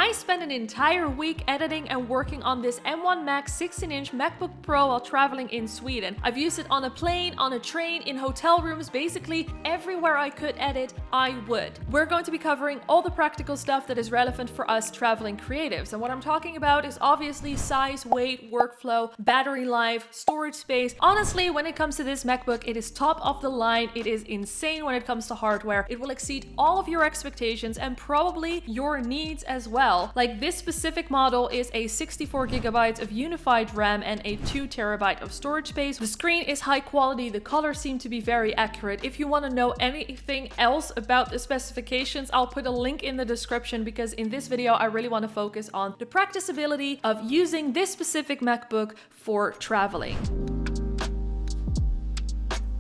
I spent an entire week editing and working on this M1 Max 16-inch MacBook Pro while traveling in Sweden. I've used it on a plane, on a train, in hotel rooms, basically everywhere I could edit, I would. We're going to be covering all the practical stuff that is relevant for us traveling creatives. And what I'm talking about is obviously size, weight, workflow, battery life, storage space. Honestly, when it comes to this MacBook, it is top of the line. It is insane when it comes to hardware. It will exceed all of your expectations and probably your needs as well. Like, this specific model is a 64 gigabytes of unified RAM and a 2 terabyte of storage space. The screen is high quality. The colors seem to be very accurate. If you want to know anything else about the specifications, I'll put a link in the description, because in this video, I really want to focus on the practicability of using this specific MacBook for traveling.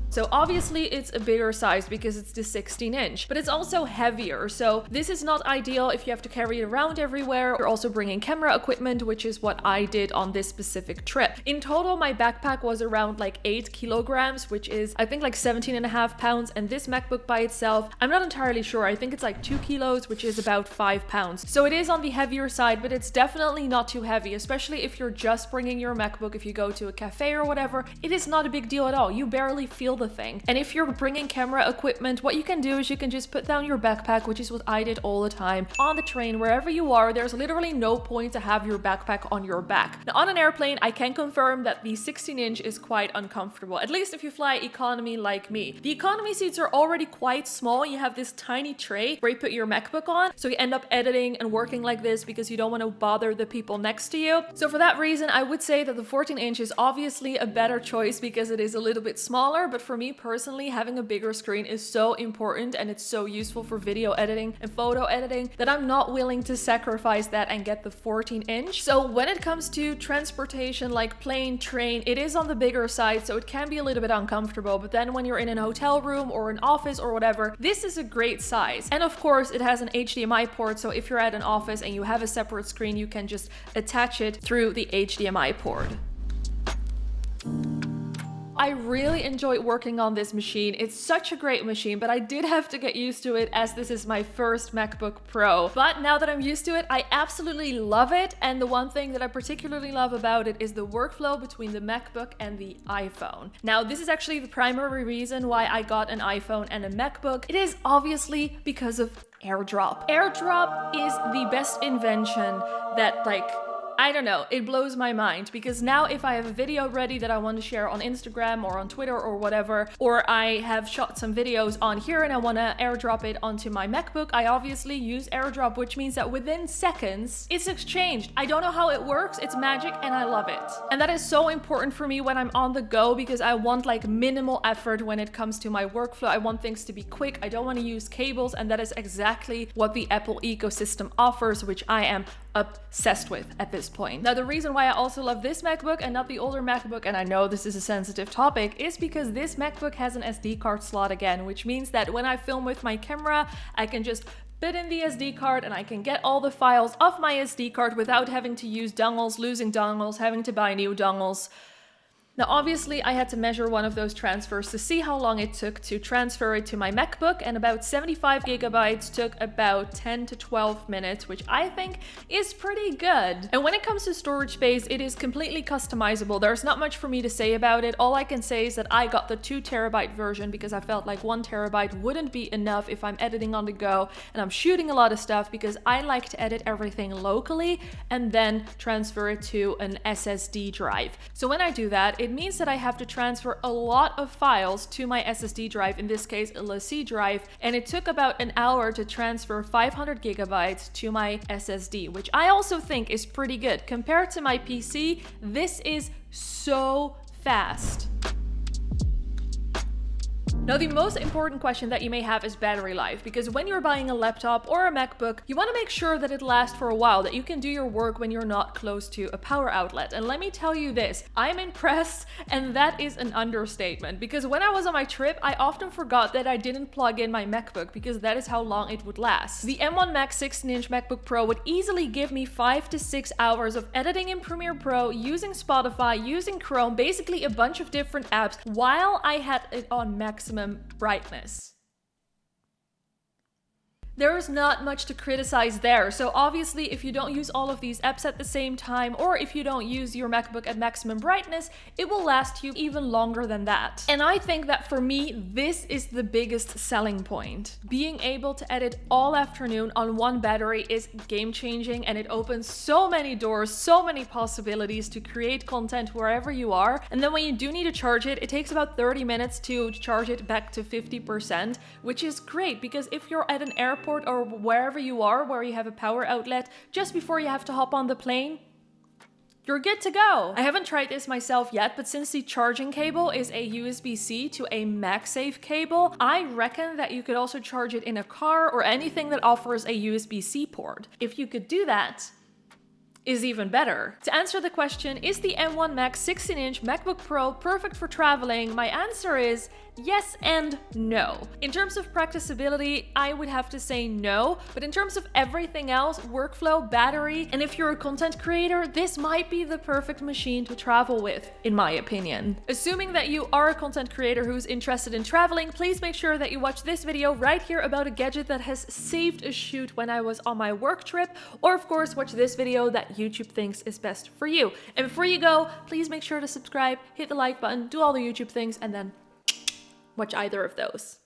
So obviously it's a bigger size because it's the 16-inch, but it's also heavier. So this is not ideal if you have to carry it around everywhere. You're also bringing camera equipment, which is what I did on this specific trip. In total, my backpack was around like 8 kilograms, which is I think like 17.5 pounds. And this MacBook by itself, I'm not entirely sure. I think it's like 2 kilos, which is about 5 pounds. So it is on the heavier side, but it's definitely not too heavy, especially if you're just bringing your MacBook. If you go to a cafe or whatever, it is not a big deal at all. You barely feel the thing. And if you're bringing camera equipment, what you can do is you can just put down your backpack, which is what I did all the time on the train. Wherever you are, there's literally no point to have your backpack on your back. Now, on an airplane, I can confirm that the 16-inch is quite uncomfortable, at least if you fly economy like me. The economy seats are already quite small. You have this tiny tray where you put your MacBook on, so you end up editing and working like this because you don't want to bother the people next to you. So for that reason, I would say that the 14-inch is obviously a better choice because it is a little bit smaller, but for me personally, having a bigger screen is so important and it's so useful for video editing and photo editing that I'm not willing to sacrifice that and get the 14-inch. So when it comes to transportation like plane, train, it is on the bigger side, so it can be a little bit uncomfortable. But then when you're in an hotel room or an office or whatever, this is a great size. And of course, it has an HDMI port, so if you're at an office and you have a separate screen, you can just attach it through the HDMI port. I really enjoyed working on this machine. It's such a great machine, but I did have to get used to it as this is my first MacBook Pro. But now that I'm used to it, I absolutely love it. And the one thing that I particularly love about it is the workflow between the MacBook and the iPhone. Now, this is actually the primary reason why I got an iPhone and a MacBook. It is obviously because of AirDrop. AirDrop is the best invention that, like, I don't know, it blows my mind, because now if I have a video ready that I want to share on Instagram or on Twitter or whatever, or I have shot some videos on here and I want to airdrop it onto my MacBook, I obviously use AirDrop, which means that within seconds it's exchanged. I don't know how it works, it's magic and I love it. And that is so important for me when I'm on the go, because I want like minimal effort when it comes to my workflow. I want things to be quick. I don't want to use cables, and that is exactly what the Apple ecosystem offers, which I am obsessed with at this point. Now, the reason why I also love this MacBook and not the older MacBook, and I know this is a sensitive topic, is because this MacBook has an SD card slot again, which means that when I film with my camera, I can just put in the SD card and I can get all the files off my SD card without having to use dongles, losing dongles, having to buy new dongles. Now, obviously, I had to measure one of those transfers to see how long it took to transfer it to my MacBook, and about 75 gigabytes took about 10 to 12 minutes, which I think is pretty good. And when it comes to storage space, it is completely customizable. There's not much for me to say about it. All I can say is that I got the 2 terabyte version because I felt like 1 terabyte wouldn't be enough if I'm editing on the go and I'm shooting a lot of stuff, because I like to edit everything locally and then transfer it to an SSD drive. So when I do that, it means that I have to transfer a lot of files to my SSD drive, in this case a LaCie drive, and it took about an hour to transfer 500 gigabytes to my SSD, which I also think is pretty good. Compared to my PC, this is so fast. Now, the most important question that you may have is battery life, because when you're buying a laptop or a MacBook, you want to make sure that it lasts for a while, that you can do your work when you're not close to a power outlet. And let me tell you this, I'm impressed, and that is an understatement, because when I was on my trip, I often forgot that I didn't plug in my MacBook, because that is how long it would last. The M1 Max 16-inch MacBook Pro would easily give me 5 to 6 hours of editing in Premiere Pro, using Spotify, using Chrome, basically a bunch of different apps, while I had it on maximum brightness. There's not much to criticize there. So obviously, if you don't use all of these apps at the same time, or if you don't use your MacBook at maximum brightness, it will last you even longer than that. And I think that for me, this is the biggest selling point. Being able to edit all afternoon on one battery is game-changing, and it opens so many doors, so many possibilities to create content wherever you are. And then when you do need to charge it, it takes about 30 minutes to charge it back to 50%, which is great because if you're at an airport or wherever you are where you have a power outlet just before you have to hop on the plane, you're good to go. I haven't tried this myself yet, but since the charging cable is a USB-C to a MagSafe cable, I reckon that you could also charge it in a car or anything that offers a USB-C port. If you could do that, is even better. To answer the question, is the M1 Max 16-inch MacBook Pro perfect for traveling? My answer is yes and no. In terms of practicability, I would have to say no, but in terms of everything else, workflow, battery, and if you're a content creator, this might be the perfect machine to travel with, in my opinion. Assuming that you are a content creator who's interested in traveling, please make sure that you watch this video right here about a gadget that has saved a shoot when I was on my work trip, or of course watch this video that YouTube thinks is best for you. And before you go, please make sure to subscribe, hit the like button, do all the YouTube things, and then watch either of those.